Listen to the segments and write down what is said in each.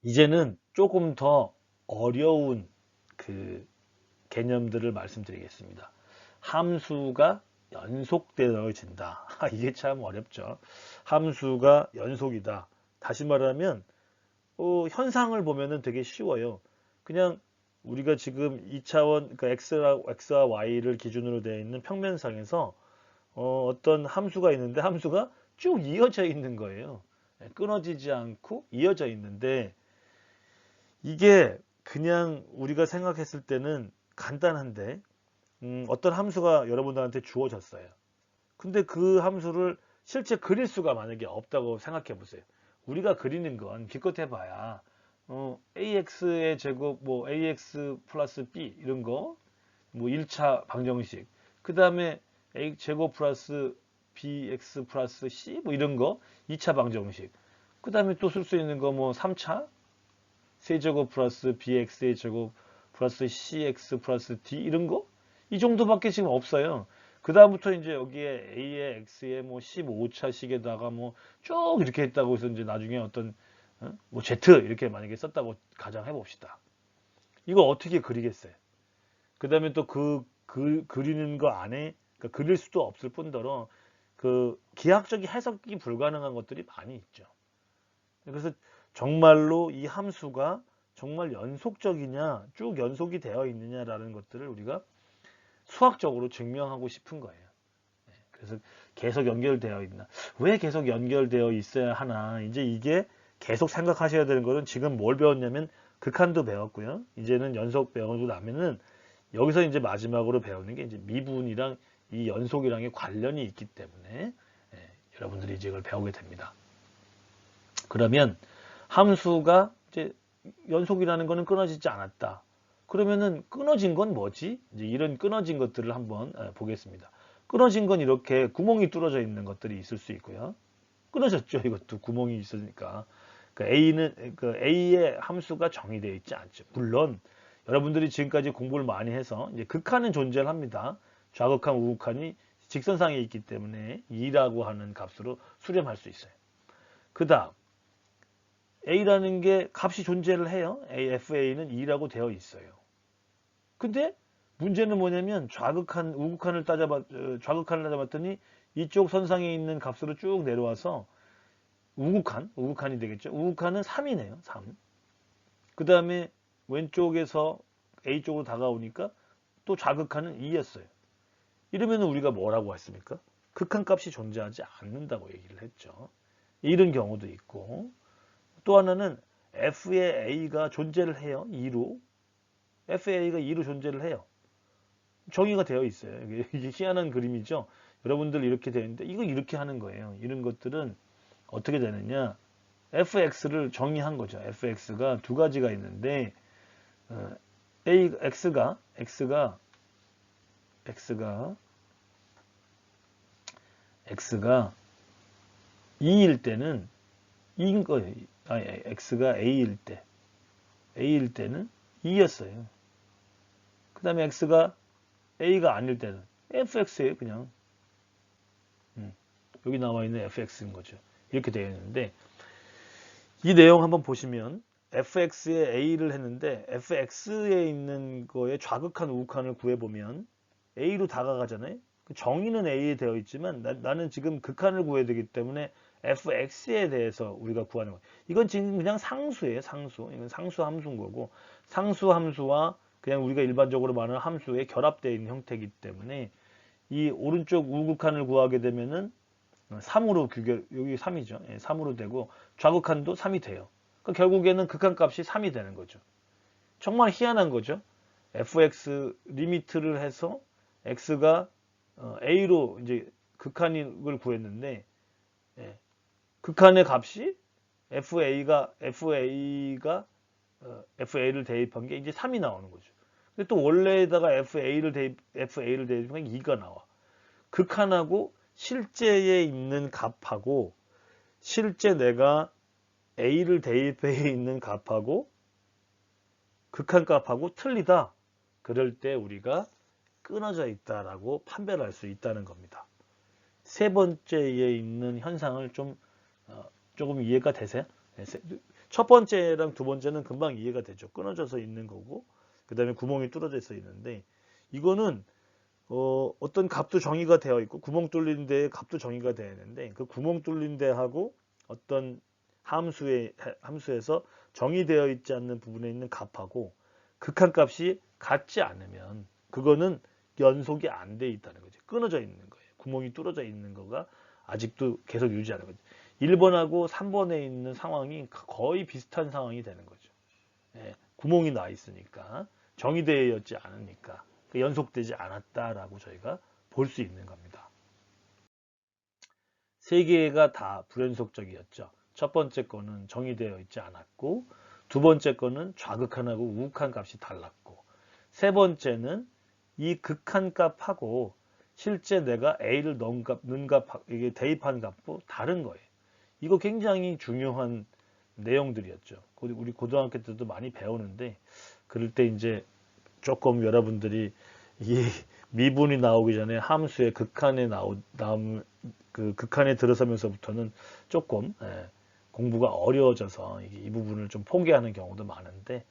이제는 조금 더 어려운 그 개념들을 말씀드리겠습니다. 함수가 연속되어진다. 이게 참 어렵죠. 함수가 연속이다. 다시 말하면 현상을 보면은 되게 쉬워요. 그냥 우리가 지금 2차원, 그러니까 x와 y를 기준으로 되어 있는 평면상에서 어떤 함수가 있는데 함수가 쭉 이어져 있는 거예요. 끊어지지 않고 이어져 있는데 이게 그냥 우리가 생각했을 때는 간단한데 어떤 함수가 여러분들한테 주어졌어요. 근데 그 함수를 실제 그릴 수가 만약에 없다고 생각해 보세요. 우리가 그리는 건 기껏 해봐야 ax의 제곱, 뭐 ax 플러스 b 이런 거, 뭐 1차 방정식, 그 다음에 a 제곱 플러스 bx 플러스 c 뭐 이런 거 2차 방정식, 그 다음에 또 쓸 수 있는 거 뭐 3차 세제곱 플러스 bx의 제곱 플러스 cx 플러스 d 이런 거? 이 정도밖에 지금 없어요. 그 다음부터 이제 여기에 a에 x에 뭐 15차식에다가 뭐 쭉 이렇게 했다고 해서 이제 나중에 어떤 뭐 z 이렇게 만약에 썼다고 가정해 봅시다. 이거 어떻게 그리겠어요? 그 다음에 또 그리는 거 안에 그러니까 그릴 수도 없을 뿐더러 그 기하학적인 해석이 불가능한 것들이 많이 있죠. 그래서 정말로 이 함수가 정말 연속적이냐, 쭉 연속이 되어 있느냐라는 것들을 우리가 수학적으로 증명하고 싶은 거예요. 그래서 계속 연결되어 있나. 왜 계속 연결되어 있어야 하나. 이제 이게 계속 생각하셔야 되는 것은 지금 뭘 배웠냐면 극한도 배웠고요. 이제는 연속 배우고 나면은 여기서 이제 마지막으로 배우는 게 이제 미분이랑 이 연속이랑의 관련이 있기 때문에 여러분들이 이제 이걸 배우게 됩니다. 그러면 함수가 이제 연속이라는 거는 끊어지지 않았다. 그러면은 끊어진 건 뭐지? 이제 이런 끊어진 것들을 한번 보겠습니다. 끊어진 건 이렇게 구멍이 뚫어져 있는 것들이 있을 수 있고요. 끊어졌죠. 이것도 구멍이 있으니까. A의 함수가 정의되어 있지 않죠. 물론 여러분들이 지금까지 공부를 많이 해서 이제 극한은 존재를 합니다. 좌극한, 우극한이 직선상에 있기 때문에 2라고 하는 값으로 수렴할 수 있어요. 그 다음 A라는 게 값이 존재를 해요. FA는 2라고 되어 있어요. 근데 문제는 뭐냐면 좌극한을 따져봤더니 이쪽 선상에 있는 값으로 쭉 내려와서 우극한이 되겠죠. 우극한은 3이네요. 3. 그 다음에 왼쪽에서 A쪽으로 다가오니까 또 좌극한은 2였어요. 이러면 우리가 뭐라고 했습니까? 극한값이 존재하지 않는다고 얘기를 했죠. 이런 경우도 있고 또 하나는 F의 A가 존재를 해요. 2로. FA가 2로 존재를 해요. 정의가 되어 있어요. 이게 희한한 그림이죠. 여러분들 이렇게 되어 있는데 이거 이렇게 하는 거예요. 이런 것들은 어떻게 되느냐. fx를 정의한 거죠. fx가 두 가지가 있는데 x가 2일 때는 2인 거예요. 아니, x가 a일 때는 2였어요. 그 다음에 x가 a가 아닐 때는 fx예요, 그냥. 여기 나와 있는 fx인 거죠. 이렇게 되어 있는데 이 내용 한번 보시면 fx에 a를 했는데 fx에 있는 거에 좌극한 우극한을 구해보면 a로 다가가잖아요. 그 정의는 a에 되어 있지만 나는 지금 극한을 구해야 되기 때문에 fx에 대해서 우리가 구하는 거예요. 이건 지금 그냥 상수예요. 상수. 이건 상수 함수인 거고 상수 함수와 그냥 우리가 일반적으로 말하는 함수에 결합되어 있는 형태이기 때문에 이 오른쪽 우극한을 구하게 되면은 3으로 여기 3이죠. 3으로 되고 좌극한도 3이 돼요. 그러니까 결국에는 극한값이 3이 되는 거죠. 정말 희한한 거죠. fx 리미트를 해서 x가 a로 이제 극한을 구했는데 극한의 값이 fa를 대입한 게 이제 3이 나오는 거죠. 근데 또 원래에다가 fa를 대입한 게 2가 나와. 극한하고 실제에 있는 값하고 실제 내가 A를 대입해 있는 값하고 극한값하고 틀리다. 그럴 때 우리가 끊어져 있다라고 판별할 수 있다는 겁니다. 세 번째에 있는 현상을 조금 이해가 되세요? 첫 번째랑 두 번째는 금방 이해가 되죠. 끊어져서 있는 거고 그 다음에 구멍이 뚫어져 있는데 이거는 어떤 값도 정의가 되어 있고 구멍 뚫린 데에 값도 정의가 되어 있는데 그 구멍 뚫린 데하고 어떤 함수에서 정의되어 있지 않는 부분에 있는 값하고 극한값이 같지 않으면 그거는 연속이 안 돼 있다는 거죠. 끊어져 있는 거예요. 구멍이 뚫어져 있는 거가 아직도 계속 유지하는 거죠. 1번하고 3번에 있는 상황이 거의 비슷한 상황이 되는 거죠. 예, 구멍이 나 있으니까 정의되어 있지 않으니까 연속되지 않았다라고 저희가 볼 수 있는 겁니다. 세 개가 다 불연속적이었죠. 첫 번째 거는 정의되어 있지 않았고 두 번째 거는 좌극한하고 우극한 값이 달랐고 세 번째는 이 극한 값하고 실제 내가 A를 넣은 값, 이게 대입한 값도 다른 거예요. 이거 굉장히 중요한 내용들이었죠. 우리 고등학교 때도 많이 배우는데 그럴 때 이제 조금 여러분들이 이 미분이 나오기 전에 함수의 그 극한에 들어서면서부터는 조금 공부가 어려워져서 이 부분을 좀 포기하는 경우도 많은데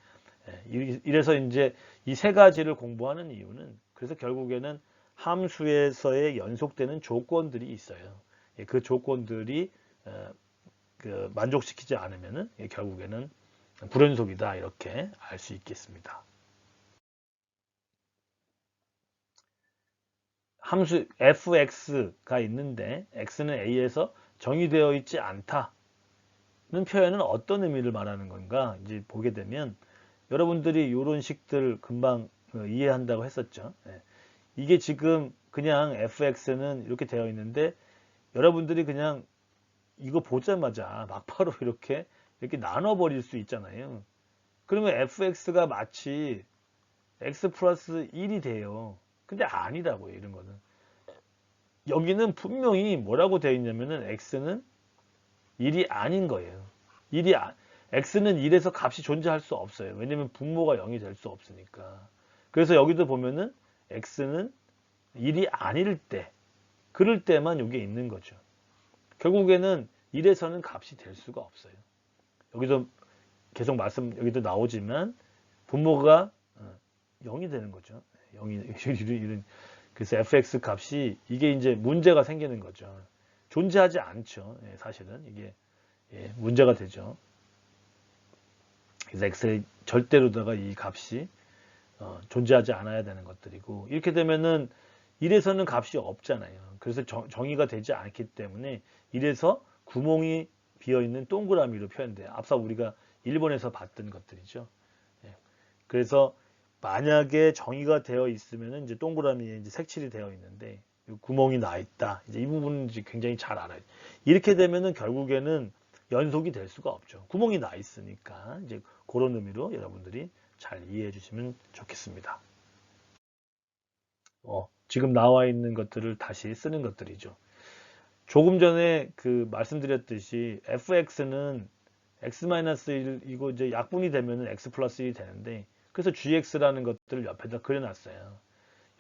이래서 이제 이 세 가지를 공부하는 이유는 그래서 결국에는 함수에서의 연속되는 조건들이 있어요. 그 조건들이 만족시키지 않으면은 결국에는 불연속이다 이렇게 알 수 있겠습니다. 함수 fx가 있는데 x는 a에서 정의되어 있지 않다는 표현은 어떤 의미를 말하는 건가 이제 보게 되면 여러분들이 이런 식들 금방 이해한다고 했었죠. 이게 지금 그냥 fx는 이렇게 되어 있는데 여러분들이 그냥 이거 보자마자 막바로 이렇게 나눠버릴 수 있잖아요. 그러면 fx가 마치 x 플러스 1이 돼요. 근데 아니라고요, 이런 거는. 여기는 분명히 뭐라고 되어 있냐면은 x는 1이 아닌 거예요. x는 1에서 값이 존재할 수 없어요. 왜냐면 분모가 0이 될 수 없으니까. 그래서 여기도 보면은 x는 1이 아닐 때, 그럴 때만 이게 있는 거죠. 결국에는 1에서는 값이 될 수가 없어요. 여기도 계속 여기도 나오지만 분모가 0이 되는 거죠. 0이 그래서 fx 값이 이게 이제 문제가 생기는 거죠. 존재하지 않죠. 사실은 이게 문제가 되죠. 그래서 x의 절대로다가 이 값이 존재하지 않아야 되는 것들이고 이렇게 되면은 1에서는 값이 없잖아요. 그래서 정의가 되지 않기 때문에 1에서 구멍이 비어있는 동그라미로 표현돼요. 앞서 우리가 1번에서 봤던 것들이죠. 그래서 만약에 정의가 되어 있으면 이제 동그라미에 이제 색칠이 되어 있는데 구멍이 나 있다. 이제 이 부분은 이제 굉장히 잘 알아요. 이렇게 되면은 결국에는 연속이 될 수가 없죠. 구멍이 나 있으니까 이제 그런 의미로 여러분들이 잘 이해해 주시면 좋겠습니다. 지금 나와 있는 것들을 다시 쓰는 것들이죠. 조금 전에 말씀드렸듯이 fx는 x-1 이거 이제 약분이 되면 x 플러스 1이 되는데 그래서 gx라는 것들을 옆에다 그려놨어요.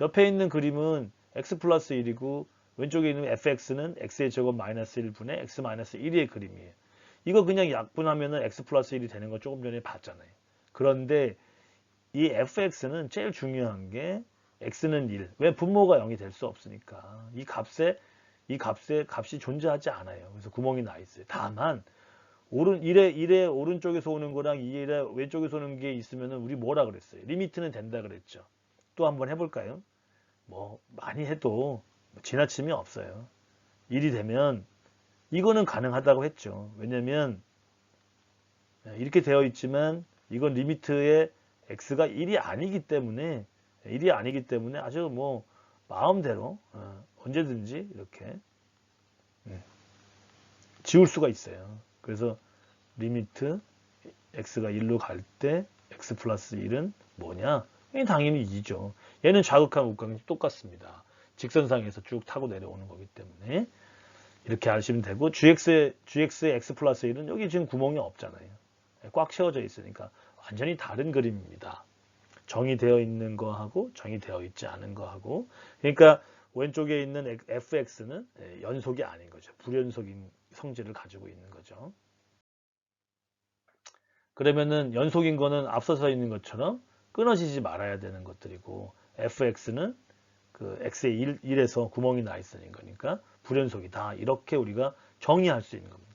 옆에 있는 그림은 x 플러스 1이고 왼쪽에 있는 fx는 x의 제곱 마이너스 1분의 x 마이너스 1의 그림이에요. 이거 그냥 약분하면은 x 플러스 1이 되는 거 조금 전에 봤잖아요. 그런데 이 fx는 제일 중요한 게 x는 1. 왜 분모가 0이 될 수 없으니까. 이 값이 존재하지 않아요. 그래서 구멍이 나 있어요. 다만 1의 오른쪽에서 오는 거랑 2의 왼쪽에서 오는 게 있으면 우리 뭐라 그랬어요? 리미트는 된다 그랬죠. 또 한번 해볼까요? 많이 해도 지나침이 없어요. 1이 되면 이거는 가능하다고 했죠. 왜냐면 이렇게 되어 있지만 이건 리미트의 x가 1이 아니기 때문에 아주 마음대로 언제든지 이렇게 지울 수가 있어요. 그래서 리미트 x가 1로 갈 때 x 플러스 1은 뭐냐? 당연히 2죠. 얘는 좌극한 우극한이 똑같습니다. 직선상에서 쭉 타고 내려오는 거기 때문에 이렇게 하시면 되고 gx의 x 플러스 1은 여기 지금 구멍이 없잖아요. 꽉 채워져 있으니까 완전히 다른 그림입니다. 정의되어 있는 거하고 정의되어 있지 않은 거하고 그러니까 왼쪽에 있는 fx는 연속이 아닌 거죠. 불연속인 성질을 가지고 있는 거죠. 그러면은 연속인 거는 앞서서 있는 것처럼 끊어지지 말아야 되는 것들이고 fx는 그 x의 1에서 구멍이 나 있으는 거니까 불연속이다. 이렇게 우리가 정의할 수 있는 겁니다.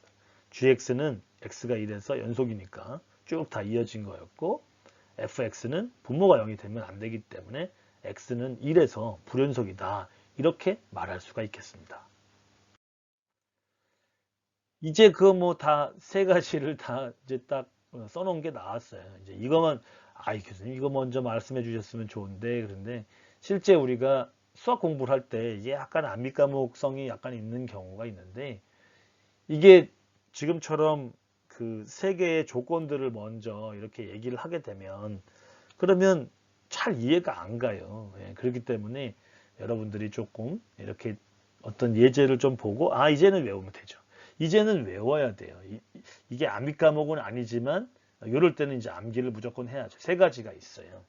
gx는 x가 1에서 연속이니까 쭉 다 이어진 거였고 fx는 분모가 0이 되면 안 되기 때문에 x는 1에서 불연속이다. 이렇게 말할 수가 있겠습니다. 이제 그 뭐 다 세 가지를 다 이제 딱 써놓은 게 나왔어요. 이제 이거만 아이 교수님 이거 먼저 말씀해 주셨으면 좋은데 그런데 실제 우리가 수학 공부를 할 때 이게 약간 암기 과목성이 약간 있는 경우가 있는데 이게 지금처럼 그 세 개의 조건들을 먼저 이렇게 얘기를 하게 되면 그러면 잘 이해가 안 가요. 예, 그렇기 때문에 여러분들이 조금 이렇게 어떤 예제를 좀 보고 아 이제는 외우면 되죠. 이제는 외워야 돼요. 이게 암기 과목은 아니지만 이럴 때는 이제 암기를 무조건 해야죠. 세 가지가 있어요.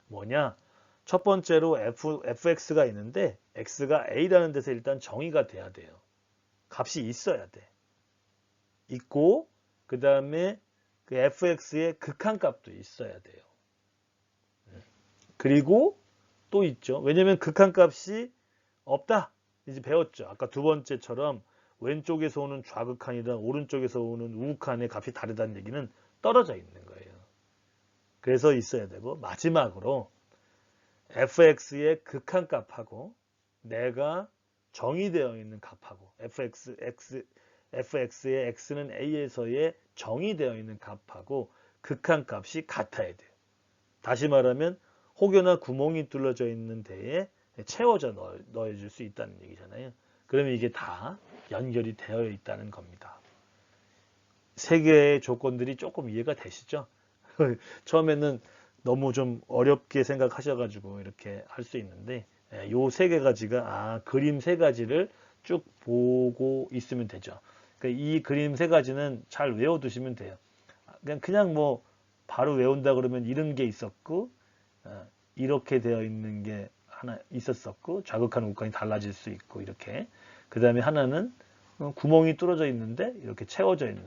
뭐냐? 첫 번째로 fx가 있는데 x가 a라는 데서 일단 정의가 돼야 돼요. 값이 있어야 돼. 있고 그 다음에 그 fx의 극한값도 있어야 돼요. 그리고 또 있죠. 왜냐면 극한값이 없다. 이제 배웠죠. 아까 두 번째처럼 왼쪽에서 오는 좌극한이랑 오른쪽에서 오는 우극한의 값이 다르다는 얘기는 떨어져 있는 거예요. 그래서 있어야 되고 마지막으로 fx의 극한값하고 내가 정의되어 있는 값하고 fx의 x는 a에서의 정의되어 있는 값하고 극한값이 같아야 돼요. 다시 말하면 혹여나 구멍이 뚫려져 있는 데에 채워져 넣어줄 수 있다는 얘기잖아요. 그러면 이게 다 연결이 되어 있다는 겁니다. 세 개의 조건들이 조금 이해가 되시죠? 처음에는 너무 좀 어렵게 생각하셔가지고 이렇게 할 수 있는데 요 세 개 가지가 그림 세 가지를 쭉 보고 있으면 되죠. 그러니까 이 그림 세 가지는 잘 외워두시면 돼요. 그냥 뭐 바로 외운다 그러면 이런 게 있었고 이렇게 되어 있는 게 하나 있었었고 좌극한 우극한이 달라질 수 있고 이렇게 그 다음에 하나는 구멍이 뚫어져 있는데 이렇게 채워져 있는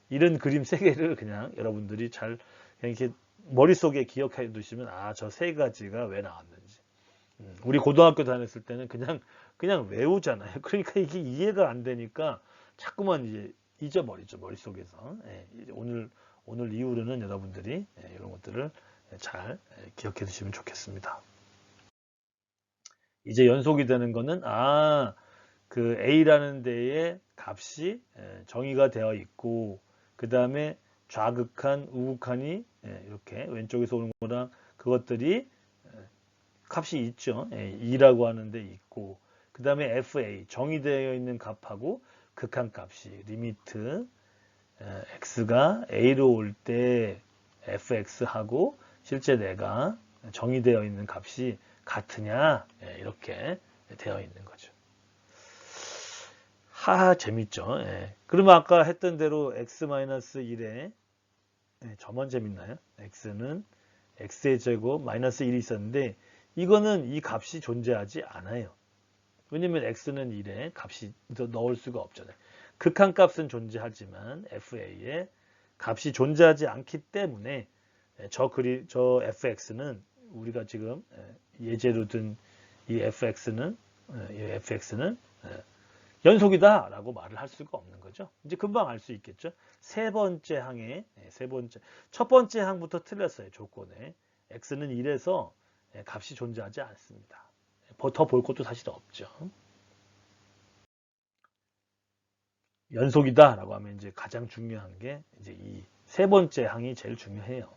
이런 그림 세 개를 그냥 여러분들이 잘 그냥 이렇게 머릿속에 기억해 두시면 저 세 가지가 왜 나왔는지 우리 고등학교 다녔을 때는 그냥 외우잖아요. 그러니까 이게 이해가 안 되니까 자꾸만 이제 잊어버리죠 머릿속에서. 오늘 이후로는 여러분들이 이런 것들을 잘 기억해 두시면 좋겠습니다. 이제 연속이 되는 거는 그 A라는 데에 값이 정의가 되어 있고 그 다음에 좌극한, 우극한이 이렇게 왼쪽에서 오는 거랑 그것들이 값이 있죠. 2라고 하는 데 있고 그 다음에 FA 정의되어 있는 값하고 극한값이 리미트 x가 a로 올 때 fx하고 실제 내가 정의되어 있는 값이 같으냐 이렇게 되어 있는 거죠. 재밌죠. 그러면 아까 했던 대로 x-1에 저만 재밌나요? x는 x의 제곱 마이너스 1이 있었는데 이거는 이 값이 존재하지 않아요. 왜냐면 x는 1에 값이 넣을 수가 없잖아요. 극한값은 존재하지만 fa에 값이 존재하지 않기 때문에 저 fx는 우리가 지금 예제로 든 이 fx는 연속이다 라고 말을 할 수가 없는 거죠. 이제 금방 알 수 있겠죠. 세 번째 항에 첫 번째 항부터 틀렸어요. 조건에 x는 1에서 값이 존재하지 않습니다. 더 볼 것도 사실 없죠. 연속이다 라고 하면 이제 가장 중요한 게 이제 이 세 번째 항이 제일 중요해요.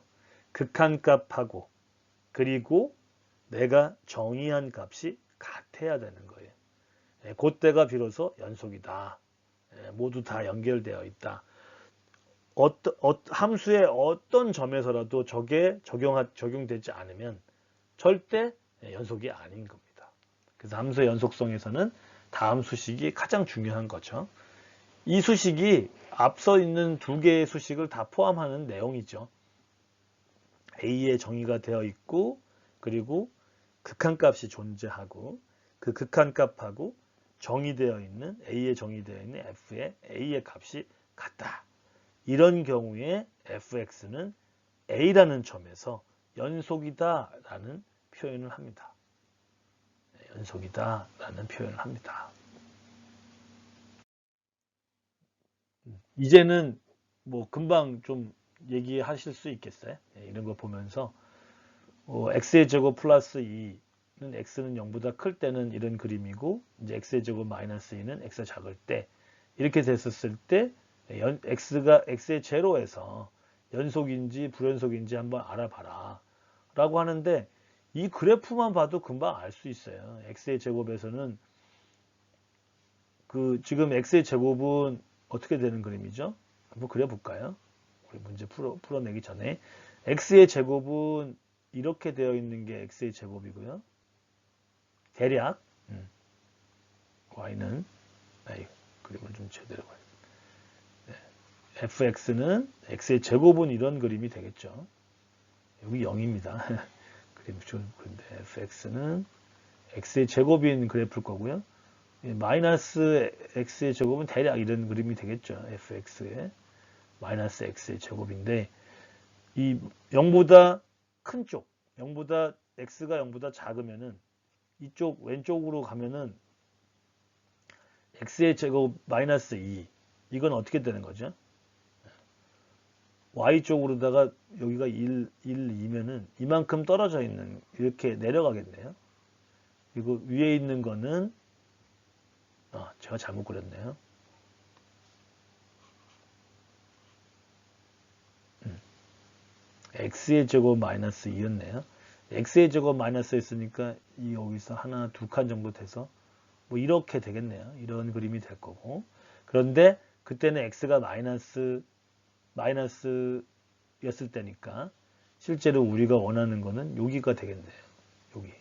극한값하고 그리고 내가 정의한 값이 같아야 되는 거예요. 그때가 비로소 연속이다. 모두 다 연결되어 있다. 함수의 어떤 점에서라도 저게 적용되지 않으면 절대 연속이 아닌 겁니다. 그래서 함수의 연속성에서는 다음 수식이 가장 중요한 거죠. 이 수식이 앞서 있는 두 개의 수식을 다 포함하는 내용이죠. A의 정의가 되어 있고 그리고 극한값이 존재하고 그 극한값하고 정의되어 있는 A의 정의되어 있는 F의 A의 값이 같다. 이런 경우에 fx는 a라는 점에서 연속이다 라는 표현을 합니다. 연속이다 라는 표현을 합니다. 이제는 뭐 금방 좀 얘기하실 수 있겠어요? 이런 거 보면서 x의 제곱 플러스 2는 x는 0보다 클 때는 이런 그림이고, 이제 x의 제곱 마이너스 2는 x가 작을 때, 이렇게 됐었을 때 x가 x의 제로에서 연속인지 불연속인지 한번 알아봐라 라고 하는데, 이 그래프만 봐도 금방 알 수 있어요. x의 제곱에서는 지금 x의 제곱은 어떻게 되는 그림이죠? 한번 그려볼까요? 우리 문제 풀어내기 전에 x의 제곱은 이렇게 되어 있는 게 x의 제곱이고요. 대략 y는 그림을 좀 제대로 봐요. fx는 x의 제곱은 이런 그림이 되겠죠. 여기 0입니다. 그림 좀 그런데 fx는 x의 제곱인 그래프일 거고요. 마이너스 x의 제곱은 대략 이런 그림이 되겠죠. fx의 마이너스 x의 제곱인데, 이 0보다 큰 쪽, 0보다 x가 0보다 작으면은 이쪽 왼쪽으로 가면은 x의 제곱 마이너스 2, 이건 어떻게 되는 거죠? y쪽으로다가 여기가 1, 2면은 이만큼 떨어져 있는, 이렇게 내려가겠네요. 그리고 위에 있는 거는 제가 잘못 그렸네요. x의 제곱 마이너스 2였네요. x의 제곱 마이너스 있으니까 여기서 하나, 두 칸 정도 돼서 뭐 이렇게 되겠네요. 이런 그림이 될 거고. 그런데 그때는 x가 마이너스였을 때니까 실제로 우리가 원하는 거는 여기가 되겠네요. 여기.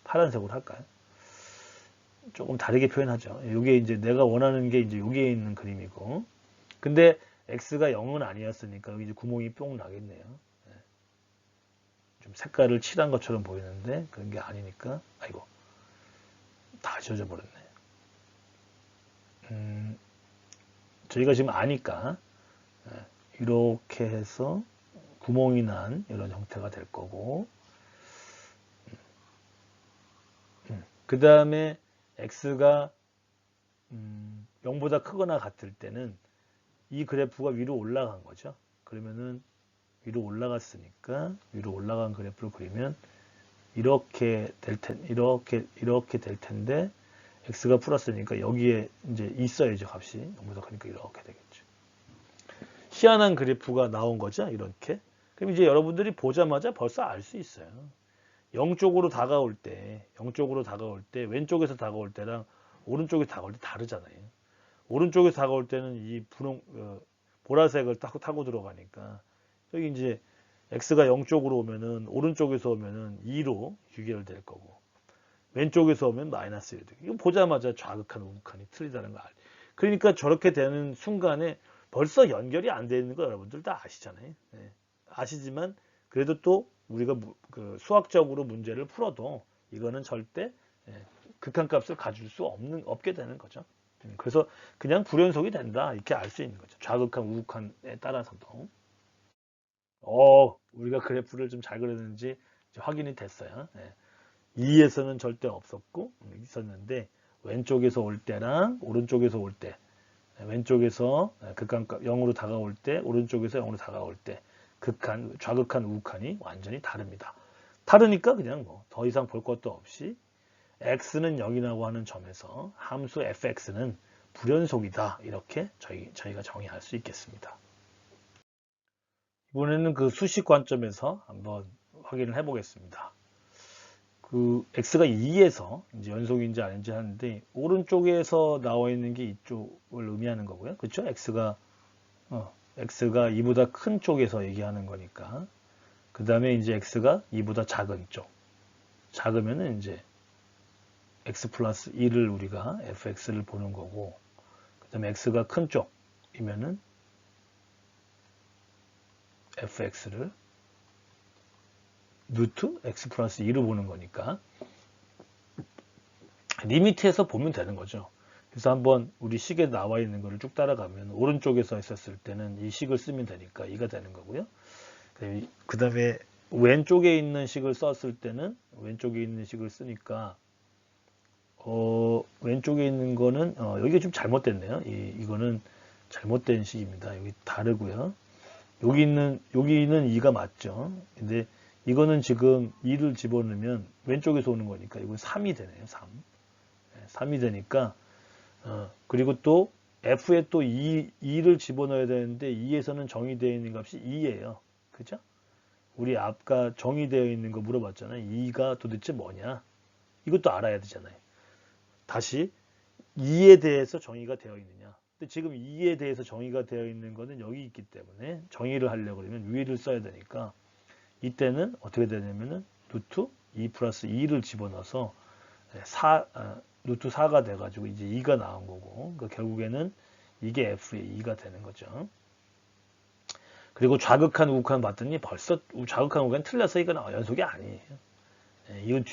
파란색으로 할까요? 조금 다르게 표현하죠. 이게 이제 내가 원하는 게 이제 여기에 있는 그림이고. 근데 x가 0은 아니었으니까 여기 이제 구멍이 뿅 나겠네요. 좀 색깔을 칠한 것처럼 보이는데 그런 게 아니니까, 아이고, 다 지워져 버렸네. 저희가 지금 아니까 이렇게 해서 구멍이 난 이런 형태가 될 거고, 그 다음에 x가 0보다 크거나 같을 때는 이 그래프가 위로 올라간 거죠. 그러면은 위로 올라갔으니까 위로 올라간 그래프를 그리면 이렇게 될 텐데 x가 플러스니까 여기에 이제 있어야죠. 값이 0보다 크니까 이렇게 되겠죠. 희한한 그래프가 나온 거죠. 이렇게. 그럼 이제 여러분들이 보자마자 벌써 알 수 있어요. 0쪽으로 다가올 때 왼쪽에서 다가올 때랑 오른쪽에서 다가올 때 다르잖아요. 오른쪽에서 다가올 때는 이 보라색을 타고 들어가니까 여기 이제 x가 0쪽으로 오면은 오른쪽에서 오면은 2로 유결될 거고, 왼쪽에서 오면 마이너스 1이 되고, 이거 보자마자 좌극한 우극한이 틀리다는 거 알죠. 그러니까 저렇게 되는 순간에 벌써 연결이 안 되는 거 여러분들 다 아시잖아요. 네. 아시지만 그래도 또 우리가 수학적으로 문제를 풀어도 이거는 절대 극한값을 가질 수 없게 되는 거죠. 그래서 그냥 불연속이 된다 이렇게 알 수 있는 거죠. 좌극한 우극한에 따라서도. 우리가 그래프를 좀 잘 그렸는지 확인이 됐어요. 2에서는 절대 없었고 있었는데 왼쪽에서 올 때랑 오른쪽에서 올 때, 왼쪽에서 극한값 0으로 다가올 때, 오른쪽에서 0으로 다가올 때 좌극한 우극한이 완전히 다릅니다. 다르니까 그냥 뭐 더 이상 볼 것도 없이 x는 0이라고 하는 점에서 함수 fx는 불연속이다 이렇게 저희가 정의할 수 있겠습니다. 이번에는 그 수식 관점에서 한번 확인을 해보겠습니다. x가 2에서 이제 연속인지 아닌지 하는데 오른쪽에서 나와 있는 게 이쪽을 의미하는 거고요. 그렇죠? x가 2보다 큰 쪽에서 얘기하는 거니까. 그 다음에 이제 x가 2보다 작은 쪽. 작으면은 이제 x 플러스 2를 우리가 fx를 보는 거고, 그 다음에 x가 큰 쪽이면은 fx를 루트 x 플러스 2로 보는 거니까 리미트에서 보면 되는 거죠. 그래서 한번 우리 식에 나와 있는 거를 쭉 따라가면 오른쪽에서 했었을 때는 이 식을 쓰면 되니까 2가 되는 거고요. 그 다음에 왼쪽에 있는 식을 썼을 때는 왼쪽에 있는 식을 쓰니까 왼쪽에 있는 거는 여기가 좀 잘못됐네요. 이거는 잘못된 식입니다. 여기 다르고요. 여기는 2가 맞죠. 근데 이거는 지금 2를 집어넣으면 왼쪽에서 오는 거니까 이건 3이 되네요. 3. 3이 되니까 그리고 또 F에 또 2를 집어넣어야 되는데 2에서는 정의되어 있는 값이 2예요. 그죠? 우리 아까 정의되어 있는 거 물어봤잖아요. 2가 도대체 뭐냐? 이것도 알아야 되잖아요. 다시 2에 대해서 정의가 되어 있느냐? 근데 지금 2에 대해서 정의가 되어 있는 거는 여기 있기 때문에 정의를 하려고 그러면 위를 써야 되니까 이때는 어떻게 되냐면은 루트 2 플러스 2를 집어넣어서 루트 4가 돼가지고 이제 2가 나온 거고 그러니까 결국에는 이게 F의 2가 되는 거죠. 그리고 좌극한 우극한 봤더니 벌써 좌극한 우극한 틀려서 이건 연속이 아니에요. 이건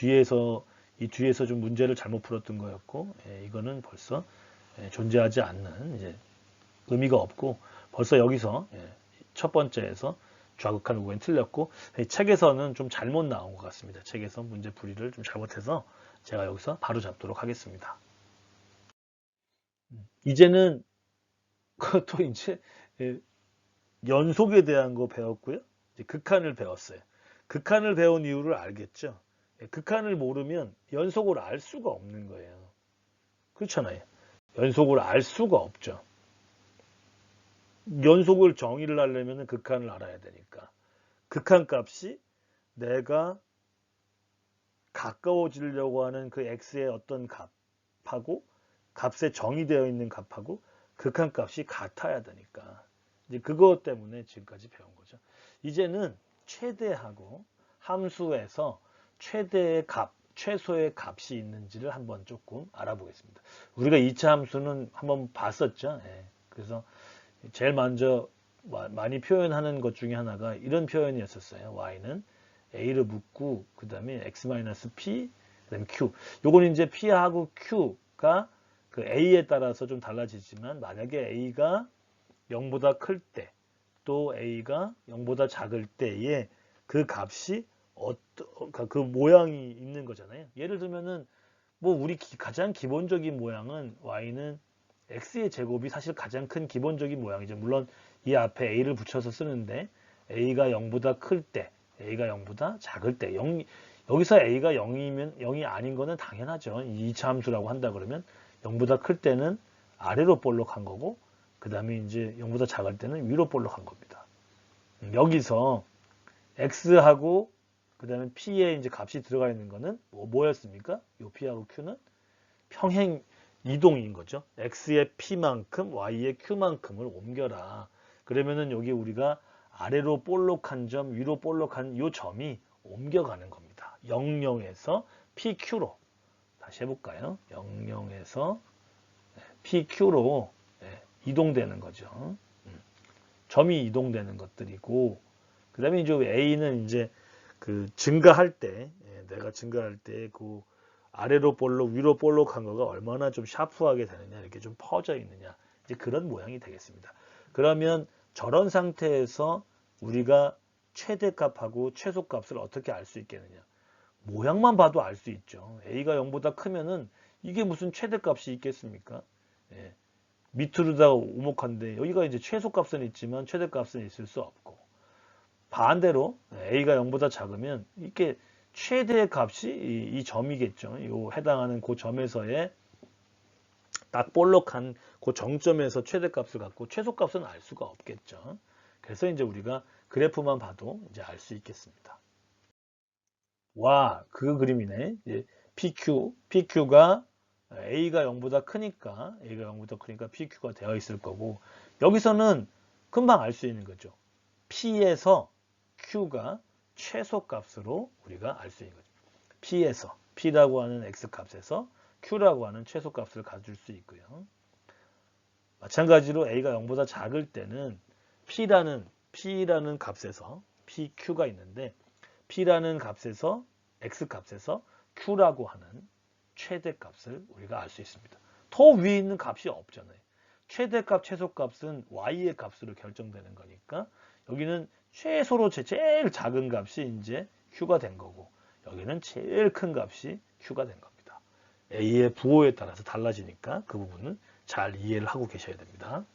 이 뒤에서 좀 문제를 잘못 풀었던 거였고 이거는 벌써 존재하지 않는 이제 의미가 없고 벌써 여기서 첫 번째에서 좌극한 우극한 틀렸고 책에서는 좀 잘못 나온 것 같습니다. 책에서 문제 풀이를 좀 잘못해서 제가 여기서 바로 잡도록 하겠습니다. 이제는 또 이제 연속에 대한 거 배웠고요. 이제 극한을 배웠어요. 극한을 배운 이유를 알겠죠? 극한을 모르면 연속을 알 수가 없는 거예요. 그렇잖아요. 연속을 알 수가 없죠. 연속을 정의를 하려면 극한을 알아야 되니까. 극한 값이 내가 가까워지려고 하는 그 x의 어떤 값하고 값에 정의되어 있는 값하고 극한 값이 같아야 되니까. 이제 그것 때문에 지금까지 배운 거죠. 이제는 최대하고 함수에서 최대의 값, 최소의 값이 있는지를 한번 조금 알아보겠습니다. 우리가 2차 함수는 한번 봤었죠. 그래서 제일 먼저 많이 표현하는 것 중에 하나가 이런 표현이었었어요. y는 a를 묻고 그 다음에 x-p 그다음에 q. 요거는 이제 p하고 q가 그 a에 따라서 좀 달라지지만 만약에 a가 0보다 클 때 또 a가 0보다 작을 때에 그 값이 그 모양이 있는 거잖아요. 예를 들면은 뭐 우리 가장 기본적인 모양은 y는 x의 제곱이 사실 가장 큰 기본적인 모양이죠. 물론 이 앞에 a를 붙여서 쓰는데 a가 0보다 클 때, a가 0보다 작을 때, 여기서 a가 0이 아닌 거는 당연하죠. 2차 함수라고 한다 그러면 0보다 클 때는 아래로 볼록한 거고 그 다음에 이제 0보다 작을 때는 위로 볼록한 겁니다. 여기서 x하고 그 다음에 p에 이제 값이 들어가 있는 거는 뭐였습니까? 요 p하고 q는 평행 이동인 거죠. x의 p만큼 y의 q만큼을 옮겨라. 그러면은 여기 우리가 아래로 볼록한 점, 위로 볼록한 요 점이 옮겨가는 겁니다. 00에서 pq로 다시 해볼까요? 00에서 pq로 이동되는 거죠. 점이 이동되는 것들이고 그 다음에 이제 a는 이제 그 증가할 때 내가 증가할 때 그 아래로 볼록 위로 볼록한 거가 얼마나 좀 샤프하게 되느냐 이렇게 좀 퍼져 있느냐 이제 그런 모양이 되겠습니다. 그러면 저런 상태에서 우리가 최대값하고 최소값을 어떻게 알 수 있겠느냐? 모양만 봐도 알 수 있죠. a가 0보다 크면은 이게 무슨 최대값이 있겠습니까? 밑으로 다 오목한데 여기가 이제 최소값은 있지만 최대값은 있을 수 없고 반대로 a가 0보다 작으면 이게 최대의 값이 이 점이겠죠. 요 해당하는 그 점에서의 딱 볼록한 그 정점에서 최대값을 갖고 최소값은 알 수가 없겠죠. 그래서 이제 우리가 그래프만 봐도 이제 알 수 있겠습니다. 와, 그 그림이네. PQ가 A가 0보다 크니까 PQ가 되어 있을 거고 여기서는 금방 알 수 있는 거죠. P에서 Q가 최소값으로 우리가 알 수 있는 거죠. P라고 하는 X값에서 Q라고 하는 최소값을 가질 수 있고요. 마찬가지로 A가 0보다 작을 때는 P라는 값에서 PQ가 있는데 P라는 값에서 X값에서 Q라고 하는 최대값을 우리가 알 수 있습니다. 더 위에 있는 값이 없잖아요. 최대값, 최소값은 y의 값으로 결정되는 거니까 여기는 최소로 제일 작은 값이 이제 q가 된 거고 여기는 제일 큰 값이 q가 된 겁니다. a의 부호에 따라서 달라지니까 그 부분은 잘 이해를 하고 계셔야 됩니다.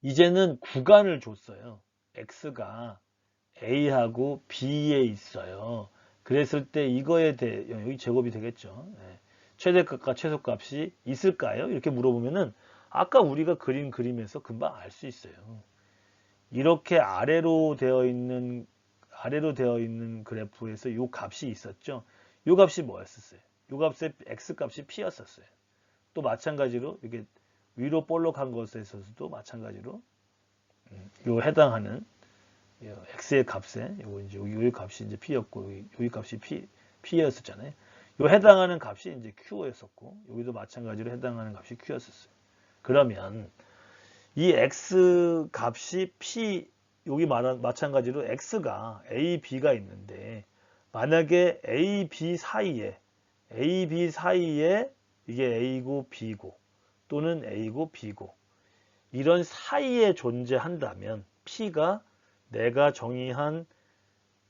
이제는 구간을 줬어요. x가 a하고 b에 있어요. 그랬을 때 이거에 대해 여기 제곱이 되겠죠. 네. 최대값과 최소값이 있을까요? 이렇게 물어보면은 아까 우리가 그린 그림에서 금방 알 수 있어요. 이렇게 아래로 되어 있는 그래프에서 이 값이 있었죠. 이 값이 뭐였었어요? 이 값의 x 값이 p였었어요. 또 마찬가지로 이렇게 위로 볼록한 것에 있어서도 마찬가지로 요 해당하는 x의 값에 요거 이제 여기 값이 이제 p였고 여기 값이 p였었잖아요. 요 해당하는 값이 이제 q였었고 여기도 마찬가지로 해당하는 값이 q였었어요. 그러면 이 x 값이 p 여기 마찬가지로 x가 a, b가 있는데 만약에 a, b 사이에 이게 a고 b고 또는 a고 b고 이런 사이에 존재한다면 p가 내가 정의한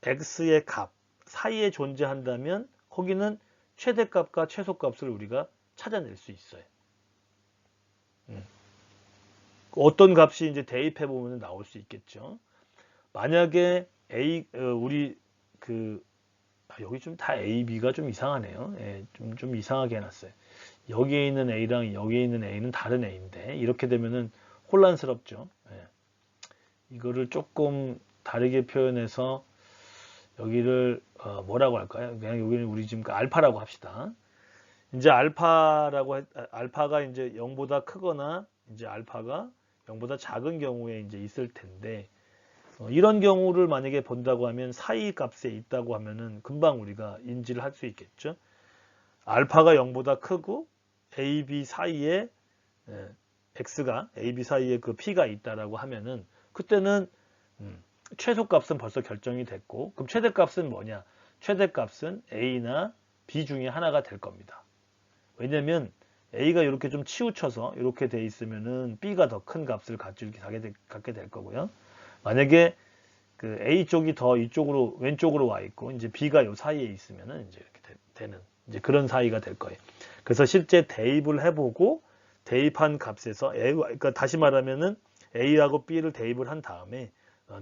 x의 값 사이에 존재한다면 거기는 최대값과 최소값을 우리가 찾아낼 수 있어요. 어떤 값이 이제 대입해 보면 나올 수 있겠죠. 만약에 우리 여기 좀 다 A, B가 좀 이상하네요. 예, 좀 이상하게 해놨어요. 여기에 있는 A랑 여기에 있는 A는 다른 A인데 이렇게 되면은 혼란스럽죠. 예. 이거를 조금 다르게 표현해서 여기를 뭐라고 할까요? 그냥 여기는 우리 지금 알파라고 합시다. 이제 알파가 이제 0보다 크거나 이제 알파가 0보다 작은 경우에 이제 있을 텐데 이런 경우를 만약에 본다고 하면 사이 값에 있다고 하면은 금방 우리가 인지를 할 수 있겠죠. 알파가 0보다 크고 A, B 사이에 x가 A, B 사이에 그 p가 있다라고 하면은 그때는 최소값은 벌써 결정이 됐고 그럼 최대값은 뭐냐? 최대값은 A나 B 중에 하나가 될 겁니다. 왜냐면 A가 이렇게 좀 치우쳐서 이렇게 돼 있으면은 B가 더 큰 값을 갖게 될 거고요. 만약에 그 A 쪽이 더 이쪽으로 왼쪽으로 와 있고 이제 B가 요 사이에 있으면은 이제 이렇게 되는 이제 그런 사이가 될 거예요. 그래서 실제 대입을 해보고 대입한 값에서 그러니까 다시 말하면은 A하고 B를 대입을 한 다음에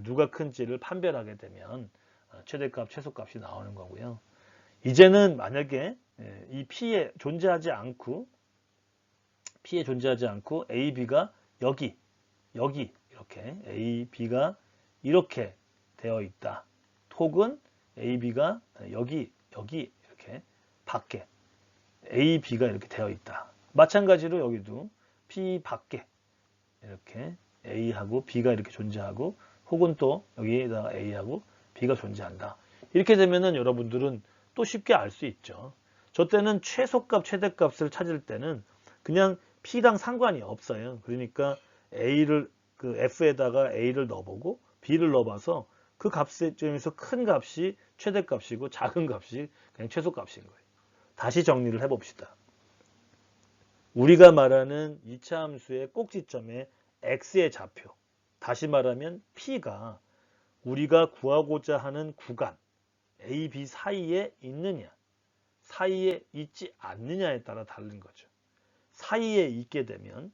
누가 큰지를 판별하게 되면 최대값, 최소값이 나오는 거고요. 이제는 만약에 이 P에 존재하지 않고 A, B가 여기 이렇게 A, B가 이렇게 되어 있다. 혹은 A, B가 여기 이렇게 밖에 A, B가 이렇게 되어 있다. 마찬가지로 여기도 P 밖에 이렇게 A하고 B가 이렇게 존재하고 혹은 또 여기에다가 A하고 B가 존재한다. 이렇게 되면은 여러분들은 또 쉽게 알 수 있죠. 저 때는 최소값, 최대값을 찾을 때는 그냥 P랑 상관이 없어요. 그러니까 그 F에다가 A를 넣어보고 B를 넣어봐서 그 값에 중에서 큰 값이 최대값이고 작은 값이 그냥 최소값인 거예요. 다시 정리를 해봅시다. 우리가 말하는 2차 함수의 꼭지점에 x의 좌표, 다시 말하면 p가 우리가 구하고자 하는 구간 a, b 사이에 있느냐, 사이에 있지 않느냐에 따라 다른 거죠. 사이에 있게 되면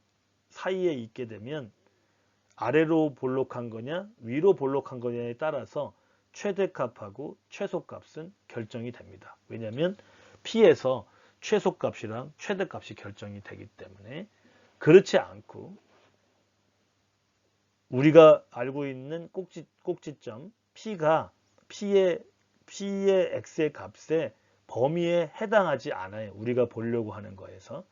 아래로 볼록한 거냐, 위로 볼록한 거냐에 따라서 최대값하고 최소값은 결정이 됩니다. 왜냐하면 P에서 최소값이랑 최대값이 결정이 되기 때문에 그렇지 않고 우리가 알고 있는 꼭지점 P가 P의 X의 값의 범위에 해당하지 않아요. 우리가 보려고 하는 거에서.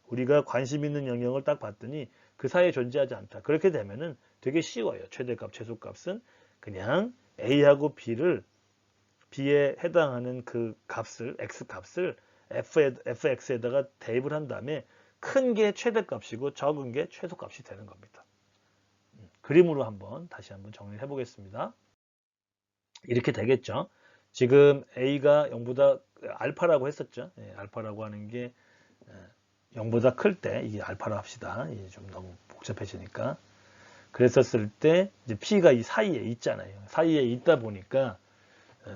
우리가 관심 있는 영역을 딱 봤더니 그 사이에 존재하지 않다. 그렇게 되면은 되게 쉬워요. 최대값, 최소값은 그냥 A하고 B에 해당하는 그 값을, X 값을 fx에다가 대입을 한 다음에 큰 게 최대값이고 적은 게 최소값이 되는 겁니다. 그림으로 다시 한번 정리를 해보겠습니다. 이렇게 되겠죠. 지금 A가 0보다 알파라고 했었죠. 알파라고 하는 게 0보다 클 때 이게 알파로 합시다. 이게 좀 너무 복잡해지니까. 그랬었을 때 이제 P가 이 사이에 있잖아요. 사이에 있다 보니까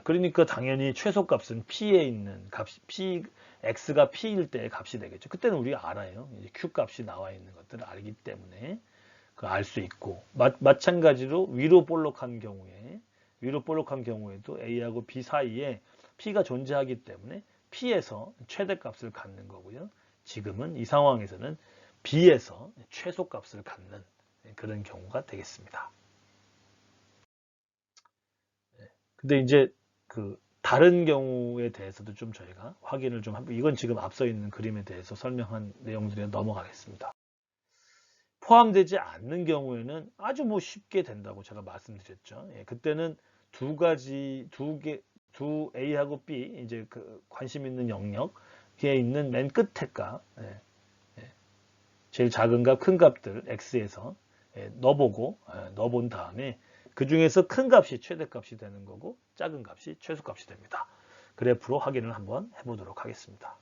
그러니까 당연히 최소값은 P에 있는 값이 X가 P일 때의 값이 되겠죠. 그때는 우리가 알아요. 이제 Q 값이 나와 있는 것들을 알기 때문에 그 알 수 있고 마찬가지로 위로 볼록한 경우에도 A하고 B 사이에 P가 존재하기 때문에 P에서 최대값을 갖는 거고요. 지금은 이 상황에서는 B에서 최소값을 갖는 그런 경우가 되겠습니다. 근데 이제 그 다른 경우에 대해서도 좀 저희가 확인을 좀 하고 이건 지금 앞서 있는 그림에 대해서 설명한 내용들에 넘어가겠습니다. 포함되지 않는 경우에는 아주 뭐 쉽게 된다고 제가 말씀드렸죠. 그때는 두 A하고 B 이제 그 관심 있는 영역에 있는 맨 끝에 값, 제일 작은 값, 큰 값들 X에서 넣어본 다음에 그 중에서 큰 값이 최대값이 되는 거고 작은 값이 최소값이 됩니다. 그래프로 확인을 한번 해보도록 하겠습니다.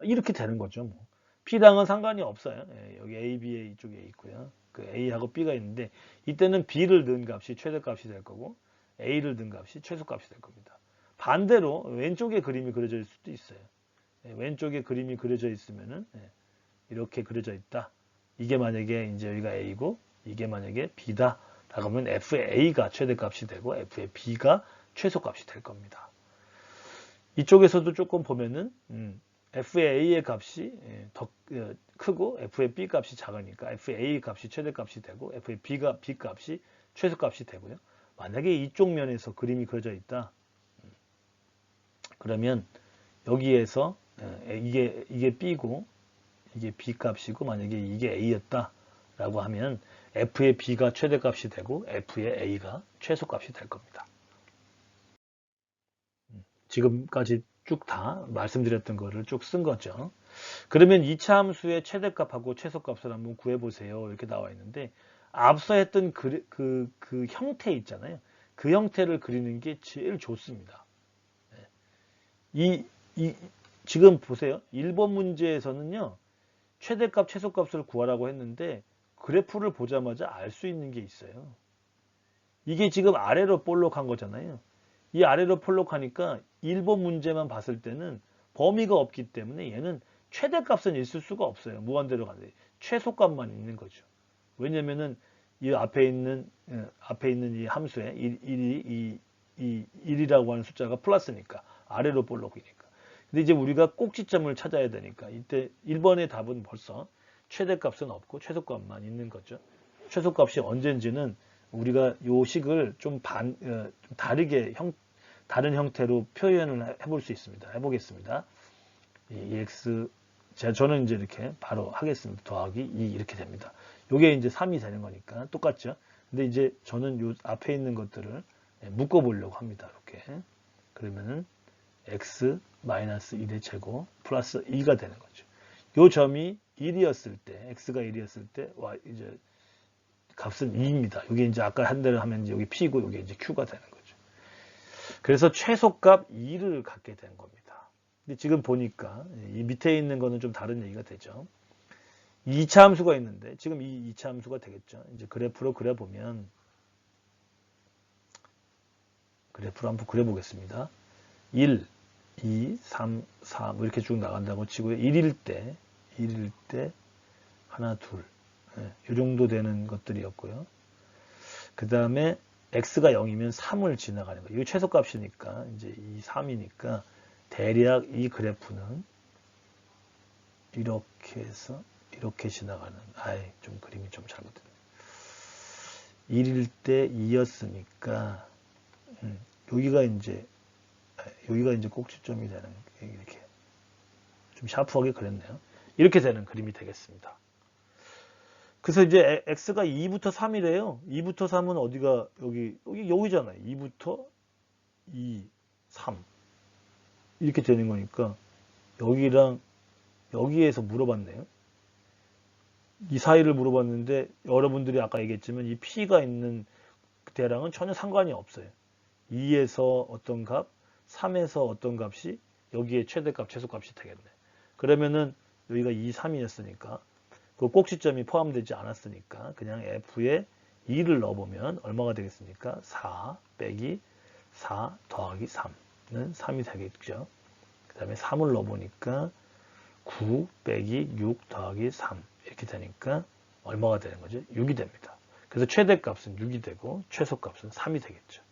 이렇게 되는 거죠. 뭐. P랑은 상관이 없어요. 여기 A, B, 이쪽에 있고요. 그 A하고 B가 있는데 이때는 B를 넣은 값이 최대값이 될 거고 A를 넣은 값이 최소값이 될 겁니다. 반대로 왼쪽에 그림이 그려져 있을 수도 있어요. 왼쪽에 그림이 그려져 있으면은 이렇게 그려져 있다. 이게 만약에 이제 여기가 A고 이게 만약에 B다. 라고 하면 F의 A가 최대값이 되고 F의 B가 최소값이 될 겁니다. 이쪽에서도 조금 보면은 F의 A의 값이 더 크고 F의 B 값이 작으니까 F의 A 값이 최대값이 되고 F의 B 값이 최소값이 되고요. 만약에 이쪽 면에서 그림이 그려져 있다. 그러면 여기에서 이게 B고 이게 B 값이고 만약에 이게 A였다. 라고 하면 F의 B가 최대값이 되고 F의 A가 최소값이 될 겁니다. 지금까지 쭉 다 말씀드렸던 거를 쭉 쓴 거죠. 그러면 2차 함수의 최대값하고 최소값을 한번 구해보세요. 이렇게 나와 있는데 앞서 했던 그 형태 있잖아요. 그 형태를 그리는 게 제일 좋습니다. 지금 보세요. 1번 문제에서는요. 최대값, 최소값을 구하라고 했는데 그래프를 보자마자 알 수 있는 게 있어요. 이게 지금 아래로 볼록한 거잖아요. 이 아래로 볼록하니까 1번 문제만 봤을 때는 범위가 없기 때문에 얘는 최대값은 있을 수가 없어요. 무한대로 가는데 최소값만 있는 거죠. 왜냐면은 이 앞에 있는 이 함수에 1이라고 하는 숫자가 플러스니까 아래로 볼록이니까. 근데 이제 우리가 꼭지점을 찾아야 되니까 이때 1번의 답은 벌써 최대값은 없고 최소값만 있는 거죠. 최소값이 언젠지는 우리가 요 식을 좀 다르게 다른 형태로 표현을 해볼 수 있습니다. 해보겠습니다. EX 저는 이제 이렇게 바로 하겠습니다. 더하기 2 이렇게 됩니다. 요게 이제 3이 되는 거니까 똑같죠. 근데 이제 저는 요 앞에 있는 것들을 묶어 보려고 합니다. 이렇게 그러면은 x 마이너스 1의 제곱 플러스 2가 되는 거죠. 요 점이 1이었을 때 x가 1이었을 때 이제 값은 2입니다. 이게 이제 아까 한 대로 하면 이제 여기 p고 이게 이제 q가 되는 거죠. 그래서 최소값 2를 갖게 된 겁니다. 근데 지금 보니까 이 밑에 있는 거는 좀 다른 얘기가 되죠. 2차 함수가 있는데 지금 이 2차 함수가 되겠죠. 이제 그래프로 그려보면 그래프로 한번 그려보겠습니다. 1, 2, 3, 4 뭐 이렇게 쭉 나간다고 치고요. 1일 때 하나, 둘 이 정도 되는 것들이었고요. 그 다음에 x가 0이면 3을 지나가는 거예요. 이거 최소값이니까 이제 이 3이니까 대략 이 그래프는 이렇게 해서 이렇게 지나가는 좀 그림이 좀 잘못됐네. 1일 때 2였으니까 여기가 이제 꼭지점이 되는 이렇게 좀 샤프하게 그렸네요. 이렇게 되는 그림이 되겠습니다. 그래서 이제 x가 2부터 3이래요. 2부터 3은 어디가 여기잖아요. 2부터 2, 3 이렇게 되는 거니까 여기랑 여기에서 물어봤네요. 이 사이를 물어봤는데 여러분들이 아까 얘기했지만 이 p가 있는 대랑은 전혀 상관이 없어요. 2에서 어떤 값, 3에서 어떤 값이 여기에 최대값, 최소값이 되겠네. 그러면은 여기가 2, 3이었으니까 그 꼭지점이 포함되지 않았으니까 그냥 f에 2를 넣어보면 얼마가 되겠습니까? 4 빼기 4 더하기 3는 3이 되겠죠. 그 다음에 3을 넣어보니까 9 빼기 6 더하기 3 이렇게 되니까 얼마가 되는 거죠? 6이 됩니다. 그래서 최대값은 6이 되고 최소값은 3이 되겠죠.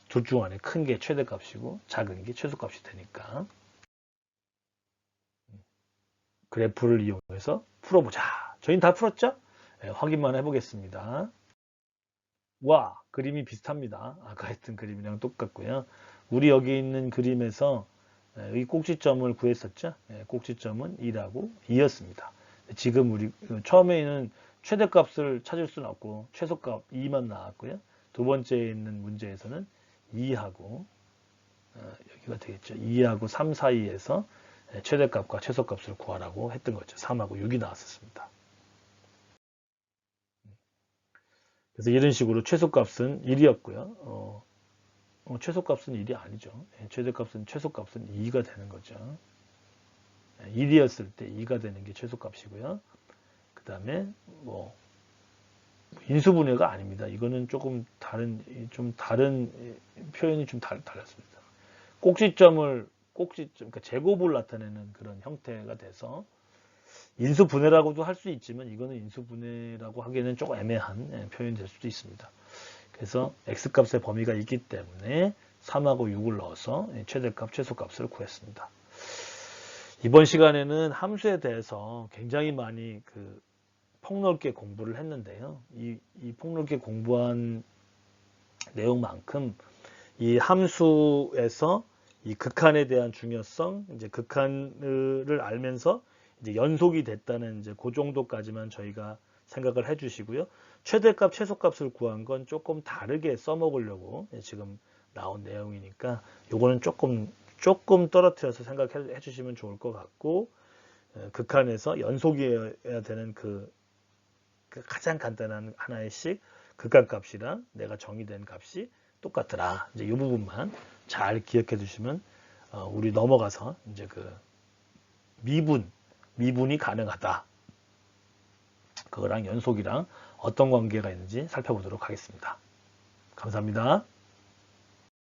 둘 중 안에 큰 게 최대값이고 작은 게 최소값이 되니까 그래프를 이용해서 풀어보자. 저희는 다 풀었죠? 네, 확인만 해보겠습니다. 와, 그림이 비슷합니다. 아까 했던 그림이랑 똑같고요. 우리 여기 있는 그림에서 이 꼭지점을 구했었죠? 꼭지점은 2라고 2였습니다. 지금 우리 처음에는 최대값을 찾을 수는 없고 최소값 2만 나왔고요. 두 번째에 있는 문제에서는 2하고 여기가 되겠죠. 2하고 3 사이에서 최대값과 최소값을 구하라고 했던 거죠. 3하고 6이 나왔었습니다. 그래서 이런 식으로 최소값은 1이었고요. 최소값은 1이 아니죠. 최소값은 2가 되는 거죠. 1이었을 때 2가 되는 게 최소값이고요. 그 다음에 뭐 인수분해가 아닙니다. 이거는 조금 다른 표현이 좀 달랐습니다. 그러니까 제곱을 나타내는 그런 형태가 돼서 인수분해라고도 할 수 있지만 이거는 인수분해라고 하기에는 조금 애매한 표현이 될 수도 있습니다. 그래서 x값의 범위가 있기 때문에 3하고 6을 넣어서 최대값, 최소값을 구했습니다. 이번 시간에는 함수에 대해서 굉장히 많이 폭넓게 공부를 했는데요. 이 폭넓게 공부한 내용만큼 이 함수에서 이 극한에 대한 중요성, 이제 극한을 알면서 이제 연속이 됐다는 이제 그 정도까지만 저희가 생각을 해주시고요. 최대값, 최소값을 구한 건 조금 다르게 써먹으려고 지금 나온 내용이니까 요거는 조금 떨어뜨려서 생각해 주시면 좋을 것 같고, 극한에서 연속이어야 되는 그 가장 간단한 하나의 식 극한값이랑 내가 정의된 값이 똑같더라. 이제 이 부분만 잘 기억해 두시면 우리 넘어가서 이제 미분이 가능하다. 그거랑 연속이랑 어떤 관계가 있는지 살펴보도록 하겠습니다. 감사합니다.